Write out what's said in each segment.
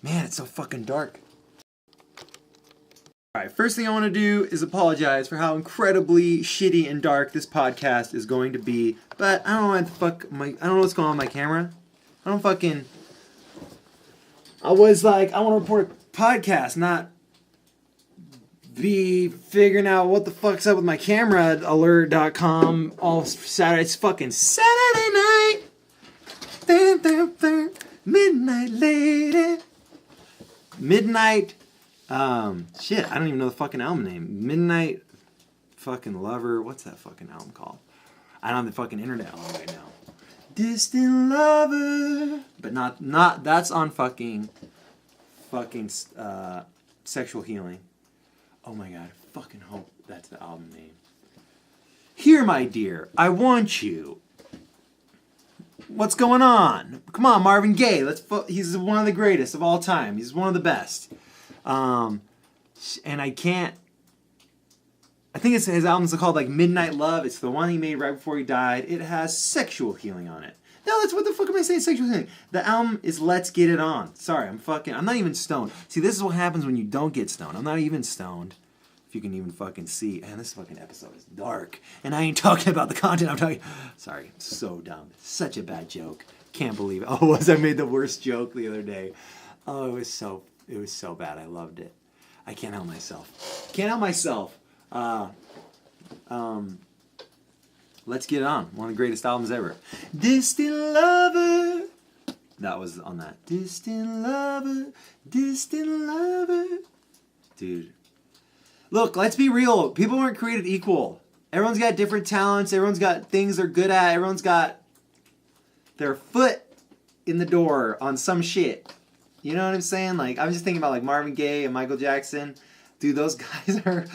Man, it's so fucking dark. Alright, first thing I want to do is apologize for how incredibly shitty and dark this podcast is going to be. But I don't know what the fuck I don't know what's going on with my camera. I was like, I want to report a podcast, not be figuring out what the fuck's up with my camera alert.com all Saturday. It's fucking Saturday night. Midnight lady. Midnight. Shit, I don't even know the fucking album name. Midnight fucking Lover. What's that fucking album called? I don't have the fucking internet on right now. Distant Lover. But not that's on fucking Sexual Healing. Oh my god, I fucking hope that's the album name. Here, my dear, I want you. What's going on? Come on, Marvin Gaye. He's one of the greatest of all time. He's one of the best. And I think his album's called like Midnight Love. It's the one he made right before he died. It has Sexual Healing on it. No, that's what the fuck am I saying? Sexual Healing. The album is Let's Get It On. Sorry, I'm not even stoned. See, this is what happens when you don't get stoned. I'm not even stoned. If you can even fucking see. Man, this fucking episode is dark. And I ain't talking about the content. I'm talking. Sorry, so dumb. Such a bad joke. Can't believe it. Oh, I made the worst joke the other day. Oh, it was so bad. I loved it. I can't help myself. Let's Get It On. One of the greatest albums ever. Distant Lover. That was on that. Distant Lover. Dude. Look, let's be real. People weren't created equal. Everyone's got different talents. Everyone's got things they're good at. Everyone's got their foot in the door on some shit. You know what I'm saying? Like, I'm just thinking about like Marvin Gaye and Michael Jackson. Dude, those guys are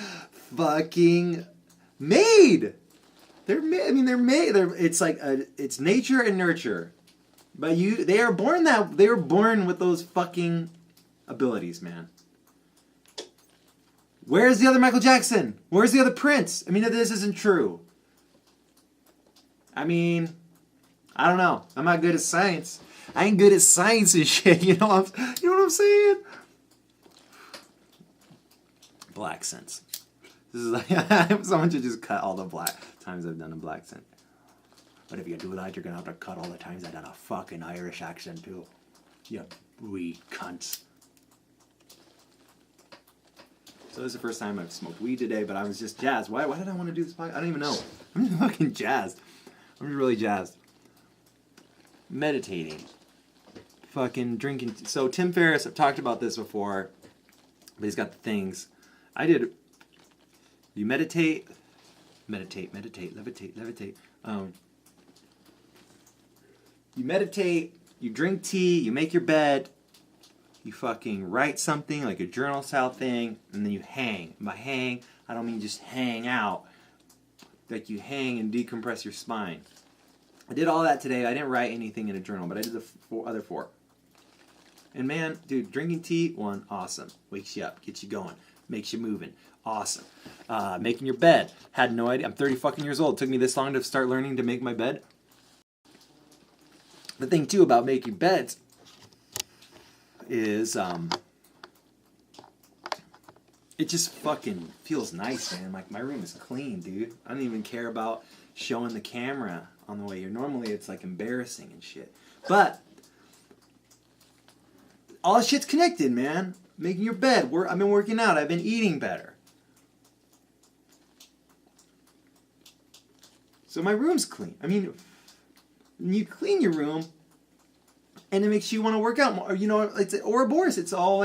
fucking made. They're made. It's like it's nature and nurture. But they were born with those fucking abilities, man. Where's the other Michael Jackson? Where's the other Prince? I mean, if this isn't true. I mean, I don't know. I'm not good at science. I ain't good at science and shit. You know what I'm saying? Black sense. This is like someone should just cut all the black times I've done a black accent. But if you do that, you're gonna have to cut all the times I've done a fucking Irish accent too. You weed cunts. So this is the first time I've smoked weed today, but I was just jazzed. Why did I want to do this podcast? I don't even know. I'm just fucking jazzed. I'm just really jazzed. Meditating. Fucking drinking. So Tim Ferriss, I've talked about this before, but he's got the things. You meditate, levitate. You meditate, you drink tea, you make your bed, you fucking write something like a journal style thing, and then you hang. And by hang, I don't mean just hang out. Like you hang and decompress your spine. I did all that today. I didn't write anything in a journal, but I did the other four. And man, dude, drinking tea, one, awesome. Wakes you up, gets you going, makes you moving. Awesome. Making your bed. Had no idea. I'm 30 fucking years old. It took me this long to start learning to make my bed. The thing, too, about making beds is it just fucking feels nice, man. Like, my room is clean, dude. I don't even care about showing the camera on the way here. Normally, it's, like, embarrassing and shit. But all this shit's connected, man. Making your bed. I've been working out. I've been eating better. So my room's clean. I mean, you clean your room, and it makes you want to work out more. You know, it's Ouroboros. It's all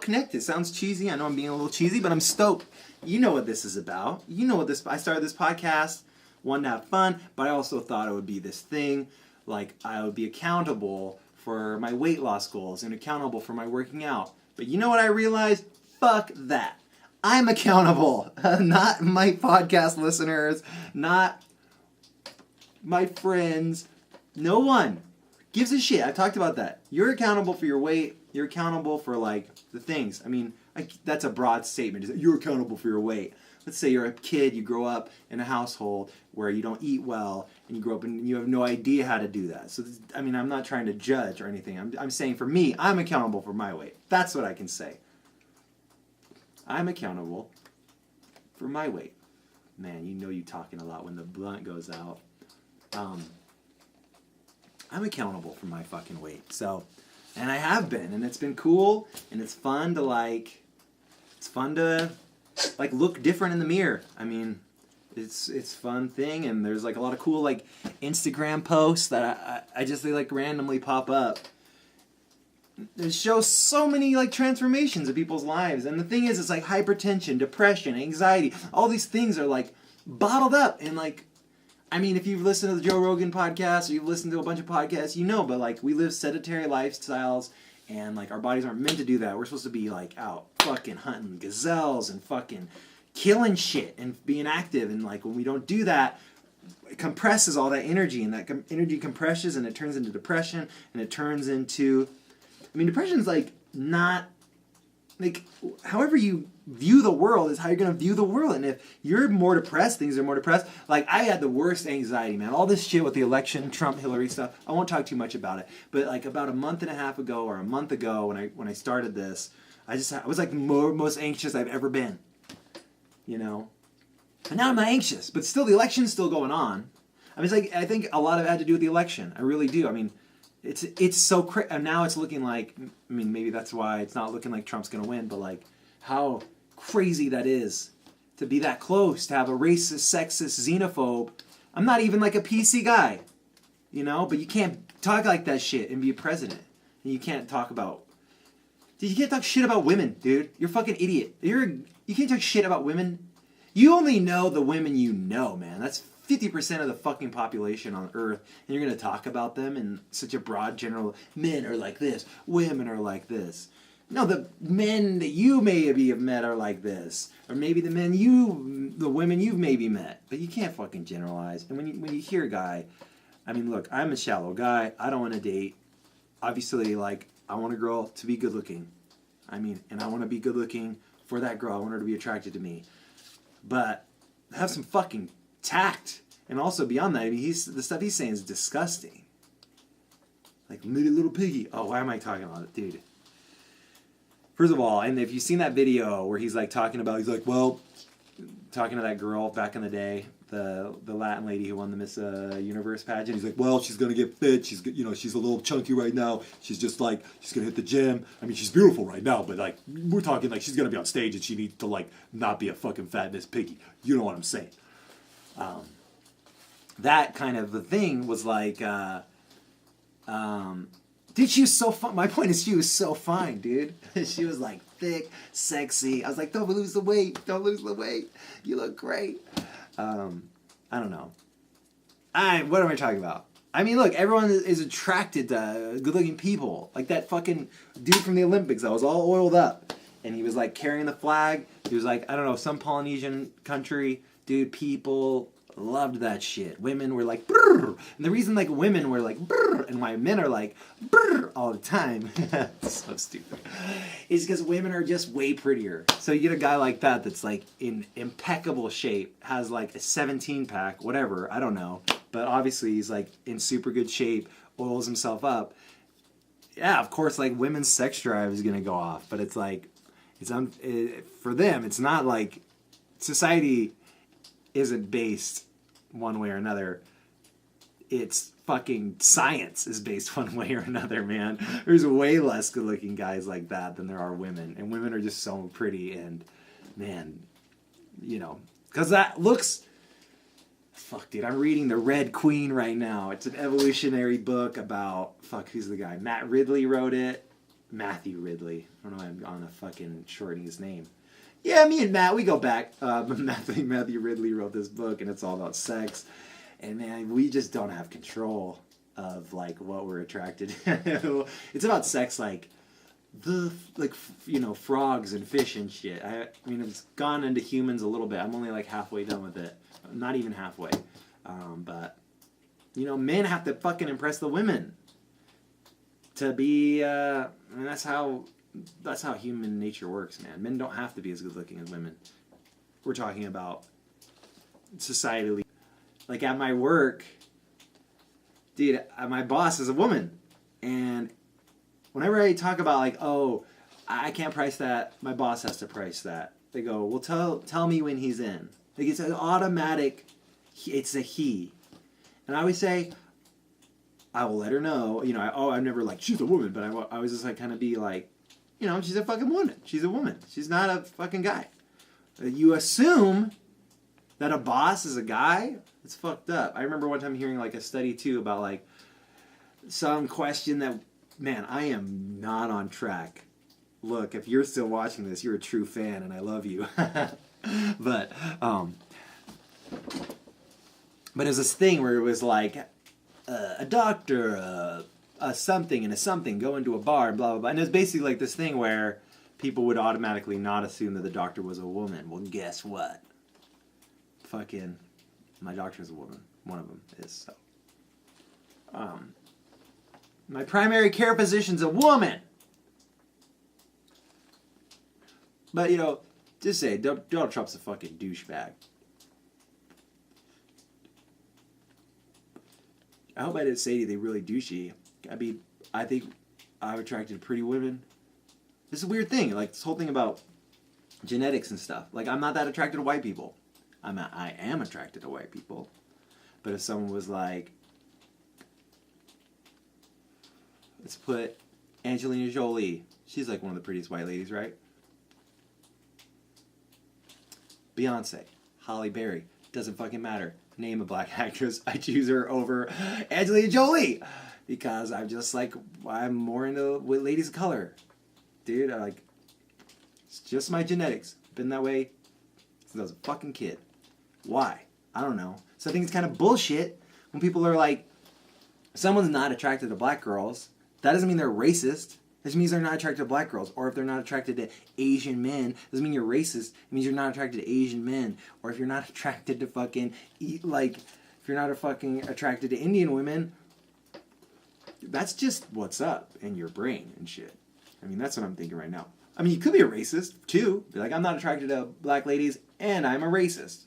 connected. It sounds cheesy. I know I'm being a little cheesy, but I'm stoked. You know what this is about. You know what I started this podcast, one, to have fun, but I also thought it would be this thing, like I would be accountable for my weight loss goals and accountable for my working out. But you know what I realized? Fuck that. I'm accountable. Not my podcast listeners, not my friends, no one gives a shit. I talked about that. You're accountable for your weight. You're accountable for, like, the things. I mean, that's a broad statement. You're accountable for your weight. Let's say you're a kid, you grow up in a household where you don't eat well, and you grow up and you have no idea how to do that. So, I mean, I'm not trying to judge or anything. I'm saying for me, I'm accountable for my weight. That's what I can say. I'm accountable for my weight. Man, you know you talking a lot when the blunt goes out. I'm accountable for my fucking weight. So, and I have been, and it's been cool, and it's fun to like look different in the mirror. I mean, it's fun thing, and there's like a lot of cool like Instagram posts that I just, they like randomly pop up. It shows so many like transformations of people's lives, and the thing is, it's like hypertension, depression, anxiety, all these things are like bottled up, and like, I mean, if you've listened to the Joe Rogan podcast or you've listened to a bunch of podcasts, you know, but like we live sedentary lifestyles, and like our bodies aren't meant to do that. We're supposed to be like out fucking hunting gazelles and fucking killing shit and being active, and like when we don't do that, it compresses all that energy, and that energy compresses, and it turns into depression, and it turns into, I mean, depression is like not, like, however you view the world is how you're going to view the world. And if you're more depressed, things are more depressed. Like, I had the worst anxiety, man. All this shit with the election, Trump, Hillary stuff, I won't talk too much about it. But like about a month and a half ago or a month ago when I started this, I was like the most anxious I've ever been. You know? And now I'm not anxious, but still the election's still going on. I mean, it's like, I think a lot of it had to do with the election. I really do. I mean, it's so crazy. And now it's looking like, I mean, maybe that's why it's not looking like Trump's going to win, but like how crazy that is to be that close, to have a racist, sexist, xenophobe. I'm not even like a PC guy, you know, but you can't talk like that shit and be a president. And you can't talk about, dude, you can't talk shit about women, dude. You're a fucking idiot. You can't talk shit about women. You only know the women you know, man. That's 50% of the fucking population on Earth, and you're going to talk about them in such a broad general, men are like this, women are like this. No, the men that you maybe have met are like this. Or maybe the women you've maybe met. But you can't fucking generalize. And when you hear a guy, I mean, look, I'm a shallow guy. I don't want to date. Obviously, like, I want a girl to be good looking. I mean, and I want to be good looking for that girl. I want her to be attracted to me. But have some fucking tact. And also beyond that, I mean, the stuff he's saying is disgusting. Like, little piggy. Oh, why am I talking about it, dude? First of all, and if you've seen that video where he's like talking to that girl back in the day, the Latin lady who won the Miss Universe pageant, he's like, well, she's gonna get fit. She's a little chunky right now. She's just like, she's gonna hit the gym. I mean, she's beautiful right now, but like, we're talking like she's gonna be on stage and she needs to like not be a fucking fat Miss Piggy. You know what I'm saying? That kind of a thing was like, dude, she was so fun. My point is, she was so fine, dude. She was like thick, sexy. I was like, don't lose the weight. Don't lose the weight. You look great. I don't know. What am I talking about? I mean, look, everyone is attracted to good-looking people. Like that fucking dude from the Olympics that was all oiled up. And he was like carrying the flag. He was like, I don't know, some Polynesian country. Dude, people loved that shit. Women were like, brrr. And the reason like women were like, brrr, and why men are like, brrr, all the time, so stupid, is because women are just way prettier. So you get a guy like that that's like in impeccable shape, has like a 17-pack, whatever, I don't know. But obviously he's like in super good shape, oils himself up. Yeah, of course, like women's sex drive is going to go off. But it's like, for them, it's not like society isn't based one way or another. It's fucking science is based one way or another, man. There's way less good looking guys like that than there are women. And women are just so pretty, and man, you know, because that looks, fuck dude, I'm reading The Red Queen right now. It's an evolutionary book about, who's the guy? Matt Ridley wrote it. Matthew Ridley. I don't know why I'm on a fucking shortening his name. Yeah, me and Matt, we go back. Matthew Ridley wrote this book, and it's all about sex. And man, we just don't have control of like what we're attracted to. It's about sex, like frogs and fish and shit. I mean, it's gone into humans a little bit. I'm only like halfway done with it. Not even halfway. But you know, men have to fucking impress the women to be. I mean, that's how human nature works, man. Men don't have to be as good looking as women. We're talking about societally. Like at my work, dude, my boss is a woman, and whenever I talk about like, oh, I can't price that, my boss has to price that. They go, well, tell me when he's in. Like it's an automatic. It's a he, and I always say, I will let her know. You know, I'm never like she's a woman, but I was just like kind of be like, you know, she's a fucking woman. She's a woman. She's not a fucking guy. You assume that a boss is a guy. It's fucked up. I remember one time hearing like a study too about like some question that, man, I am not on track. Look, if you're still watching this, you're a true fan, and I love you. But it was this thing where it was like a doctor, a something, and a something go into a bar, and blah blah blah. And it was basically like this thing where people would automatically not assume that the doctor was a woman. Well, guess what? Fucking, my doctor's a woman. One of them is so. My primary care physician's a woman. But, you know, just say, Donald Trump's a fucking douchebag. I hope I didn't say anything really douchey. I mean, I think I've attracted pretty women. This is a weird thing, like this whole thing about genetics and stuff. Like, I'm not that attracted to white people. I am attracted to white people. But if someone was like, let's put Angelina Jolie. She's like one of the prettiest white ladies, right? Beyonce, Halle Berry, doesn't fucking matter. Name a black actress, I choose her over Angelina Jolie because I'm just like, I'm more into with ladies of color, dude. It's just my genetics. Been that way since I was a fucking kid. Why? I don't know. So I think it's kind of bullshit when people are like, someone's not attracted to black girls. That doesn't mean they're racist. This means they're not attracted to black girls. Or if they're not attracted to Asian men, doesn't mean you're racist. It means you're not attracted to Asian men. Or if you're not attracted to fucking, if you're not fucking attracted to Indian women, that's just what's up in your brain and shit. I mean, that's what I'm thinking right now. I mean, you could be a racist, too. Be like, I'm not attracted to black ladies, and I'm a racist.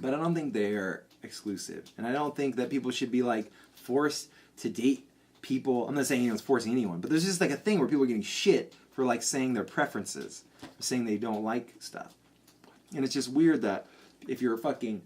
But I don't think they're exclusive. And I don't think that people should be, like, forced to date people. I'm not saying anyone's forcing anyone, but there's just like a thing where people are getting shit for like saying their preferences, saying they don't like stuff. And it's just weird that if you're fucking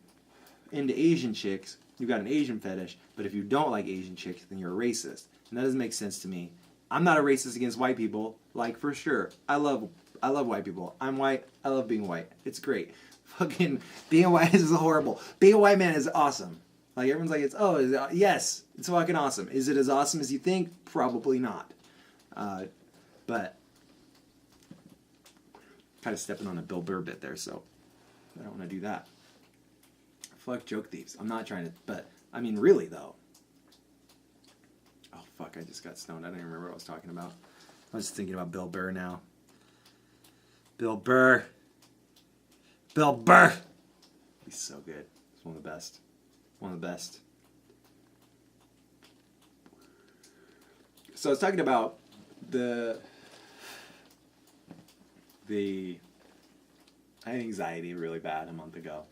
into Asian chicks, you've got an Asian fetish, but if you don't like Asian chicks, then you're a racist. And that doesn't make sense to me. I'm not a racist against white people, like for sure. I love white people. I'm white. I love being white. It's great. Fucking being white is horrible. Being a white man is awesome. Like, everyone's like, yes, it's fucking awesome. Is it as awesome as you think? Probably not. But, kind of stepping on a Bill Burr bit there, so I don't want to do that. Fuck joke thieves. I'm not trying to, but, I mean, really, though. Oh, fuck, I just got stoned. I don't even remember what I was talking about. I was just thinking about Bill Burr now. Bill Burr. Bill Burr! He's so good. He's one of the best. One of the best. So I was talking about the I had anxiety really bad a month ago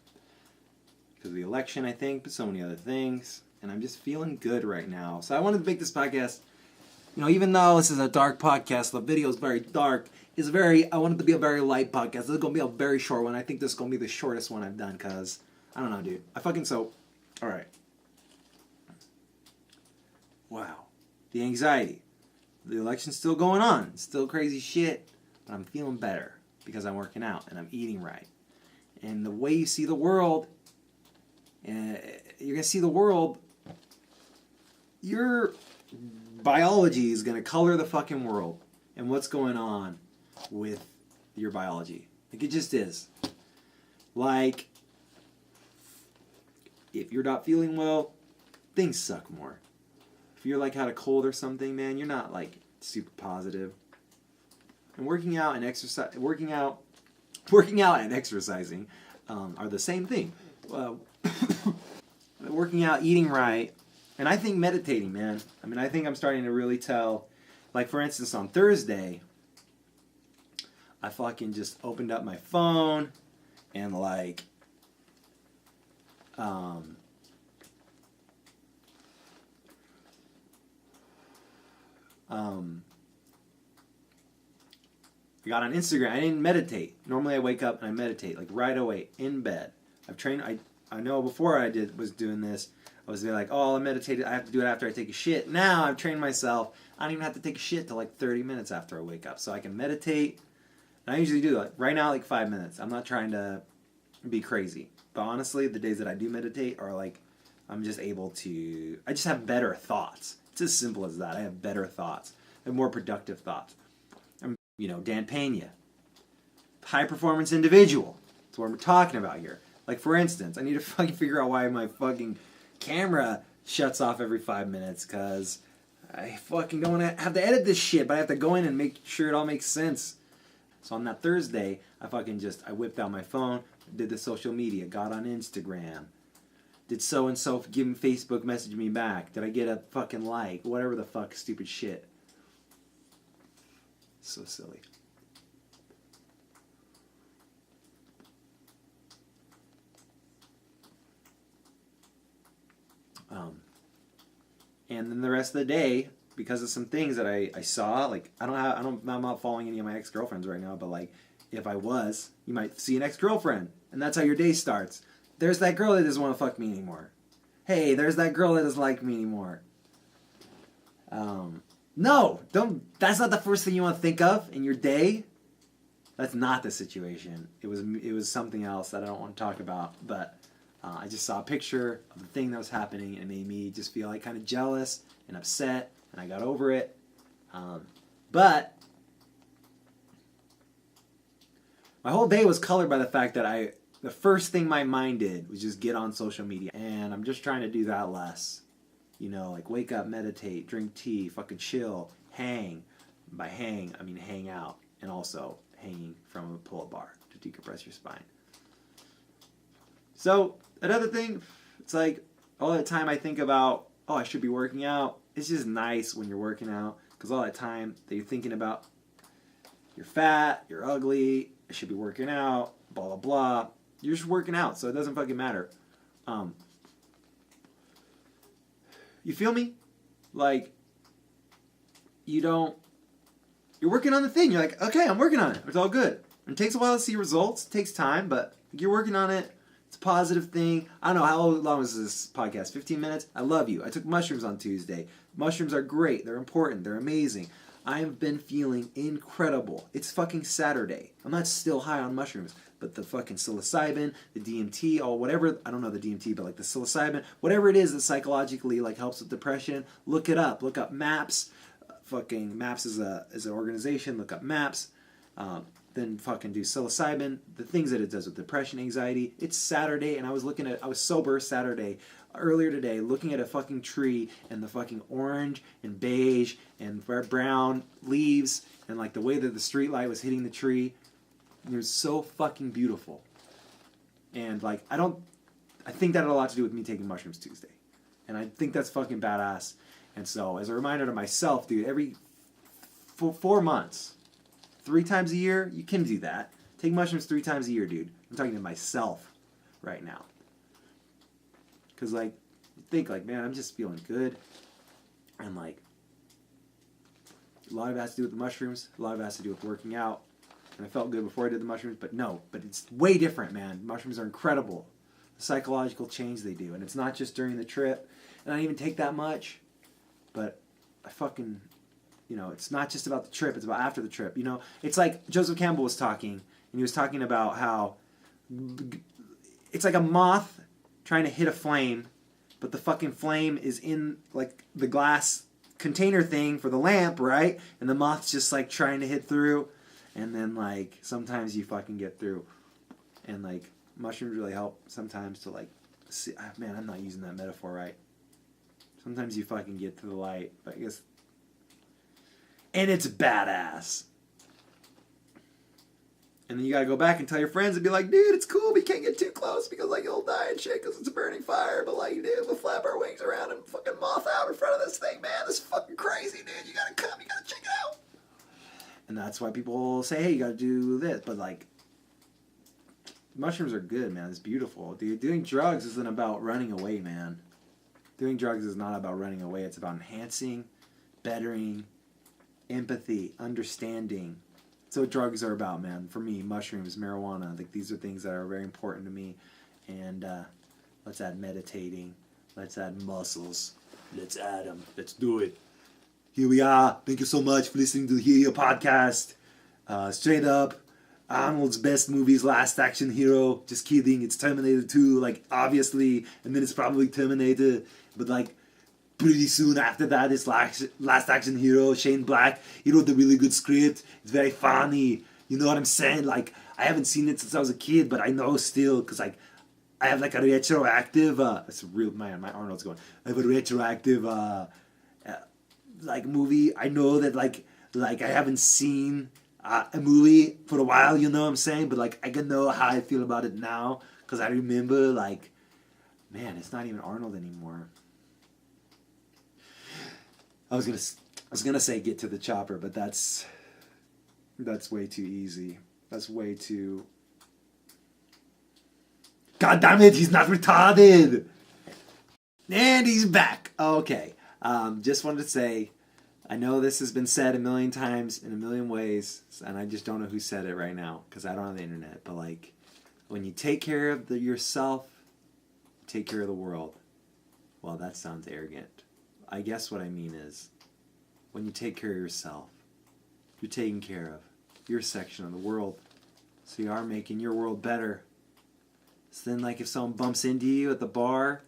because of the election, I think, but so many other things, and I'm just feeling good right now. So I wanted to make this podcast. You know, even though this is a dark podcast, the video is very dark. I want it to be a very light podcast. This is gonna be a very short one. I think this is gonna be the shortest one I've done because I don't know, dude. All right. Wow. The anxiety. The election's still going on. Still crazy shit. But I'm feeling better because I'm working out and I'm eating right. And the way you see the world, you're going to see the world, your biology is going to color the fucking world and what's going on with your biology. Like, it just is. Like, if you're not feeling well, things suck more. If you're like had a cold or something, man, you're not like super positive. And working out and exercising are the same thing. Working out, eating right, and I think meditating, man. I mean, I think I'm starting to really tell. Like, for instance, on Thursday, I fucking just opened up my phone and like I got on Instagram. I didn't meditate. Normally I wake up and I meditate like right away in bed. I've trained. I know before was doing this. I was like, oh, I meditated. I have to do it after I take a shit. Now I've trained myself. I don't even have to take a shit till like 30 minutes after I wake up, so I can meditate. And I usually do like right now like 5 minutes. I'm not trying to be crazy, but honestly, the days that I do meditate are like I'm just able to. I just have better thoughts. It's as simple as that. I have better thoughts. I have more productive thoughts. Dan Pena, high performance individual. That's what we're talking about here. Like, for instance, I need to fucking figure out why my fucking camera shuts off every 5 minutes, because I fucking don't want to have to edit this shit, but I have to go in and make sure it all makes sense. So on that Thursday, I whipped out my phone, did the social media, got on Instagram, did so-and-so give me Facebook message me back, did I get a fucking like, whatever the fuck, stupid shit. So silly. And then the rest of the day, because of some things that I saw, like I'm not following any of my ex-girlfriends right now, but like if I was, you might see an ex-girlfriend, and that's how your day starts. There's that girl that doesn't want to fuck me anymore. Hey, there's that girl that doesn't like me anymore. No, don't. That's not the first thing you want to think of in your day. That's not the situation. It was something else that I don't want to talk about. But I just saw a picture of the thing that was happening, and it made me just feel like kind of jealous and upset, and I got over it. But my whole day was colored by the fact that the first thing my mind did was just get on social media, and I'm just trying to do that less. Like wake up, meditate, drink tea, fucking chill, hang. By hang, I mean hang out. And also hanging from a pull-up bar to decompress your spine. So, another thing, it's like all the time I think about, I should be working out. It's just nice when you're working out, because all that time that you're thinking about, you're fat, you're ugly, I should be working out, blah, blah, blah. You're just working out, so it doesn't fucking matter. You feel me? Like, you're working on the thing. You're like, okay, I'm working on it. It's all good. It takes a while to see results. It takes time, but you're working on it. It's a positive thing. I don't know, how long is this podcast? 15 minutes? I love you. I took mushrooms on Tuesday. Mushrooms are great. They're important. They're amazing. I have been feeling incredible. It's fucking Saturday. I'm not still high on mushrooms, but the fucking psilocybin, the DMT, or whatever, I don't know the DMT, but like the psilocybin, whatever it is that psychologically like helps with depression, look it up. Look up MAPS. Fucking MAPS is an organization. Look up MAPS. Then fucking do psilocybin. The things that it does with depression, anxiety. It's Saturday, and I was sober Saturday earlier today, looking at a fucking tree and the fucking orange and beige and brown leaves and like the way that the street light was hitting the tree. It was so fucking beautiful. And like I think that had a lot to do with me taking mushrooms Tuesday. And I think that's fucking badass. And so as a reminder to myself, dude, every 4 months, 3 times a year, you can do that. Take mushrooms 3 times a year, dude. I'm talking to myself right now. Because, like, you think, like, man, I'm just feeling good. And, like, a lot of it has to do with the mushrooms. A lot of it has to do with working out. And I felt good before I did the mushrooms. But no, it's way different, man. Mushrooms are incredible. The psychological change they do. And it's not just during the trip. And I don't even take that much. But I fucking... it's not just about the trip, it's about after the trip. It's like Joseph Campbell was talking, and he was talking about how it's like a moth trying to hit a flame, but the fucking flame is in, like, the glass container thing for the lamp, right? And the moth's just, like, trying to hit through, and then, like, sometimes you fucking get through. And, like, mushrooms really help sometimes to, like, see, man, I'm not using that metaphor right. Sometimes you fucking get to the light, but I guess... And it's badass. And then you gotta go back and tell your friends and be like, dude, it's cool, but you can't get too close because, like, you'll die and shit because it's a burning fire. But, like, dude, we'll flap our wings around and fucking moth out in front of this thing, man. This is fucking crazy, dude. You gotta come, you gotta check it out. And that's why people say, hey, you gotta do this. But, like, mushrooms are good, man. It's beautiful. Dude, doing drugs isn't about running away, man. Doing drugs is not about running away. It's about enhancing, bettering, empathy, understanding. That's what drugs are about, man. For me, mushrooms, marijuana, like these are things that are very important to me. And let's add meditating. Let's add muscles. Let's add them. Let's do it. Here we are. Thank you so much for listening to the Hear podcast. Straight up, Arnold's best movie is Last Action Hero. Just kidding. It's Terminator 2, like, obviously. And then it's probably Terminator. But, like, pretty soon after that is Last Action Hero. Shane Black, he wrote a really good script. It's very funny. You know what I'm saying? Like, I haven't seen it since I was a kid, but I know still, because, like, I have, like, a retroactive, it's a real, man, my Arnold's going. I have a retroactive, like, movie. I know that, like I haven't seen a movie for a while, you know what I'm saying? But, like, I can know how I feel about it now, because I remember, like, man, it's not even Arnold anymore. I was gonna say Get to the Chopper, but that's way too easy. That's way too... God damn it, he's not retarded! And he's back! Okay. Just wanted to say, I know this has been said a million times in a million ways, and I just don't know who said it right now, because I don't have the internet, but like, when you take care of yourself, take care of the world. Well, that sounds arrogant. I guess what I mean is, when you take care of yourself, you're taking care of your section of the world, so you are making your world better. So then, like, if someone bumps into you at the bar,